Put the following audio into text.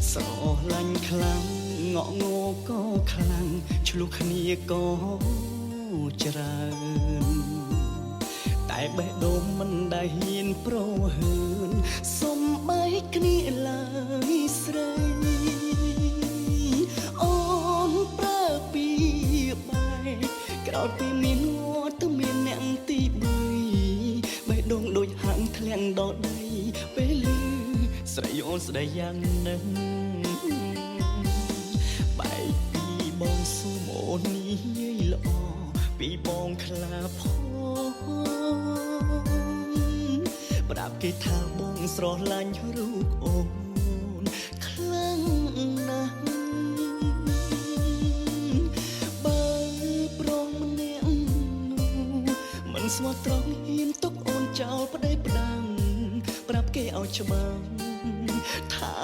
ស្រឡាញ់ខ្លាំងងក់ងោក៏ខ្លាំងឆ្លុះគ្នាក៏ច្រើនតែបេះដូងមិនដែលហ៊ានប្រហើនសំបីគ្នាឡើយស្រីអូនប្រើពីបែកក្រោយពីមានងត់ទៅមានអ្នកទី3បេះដូងដូចហាំងធ្លាក់ដល់ដីពេលលឺស្រីអូនស្ដីយ៉ាងនឹងបែកពីបងសុំអូននិយាយល្អពីបងខ្លាផងប្រាប់គេថាបងស្រឡាញ់រូបអូនខ្លាំងណាស់បើប្រងម្នាក់នោះមិនស្មោះត្រង់ហ៊ានទុកអូនចោលប្តីផ្ដាំប្រាប់គេឲ្យច្បាស់ថា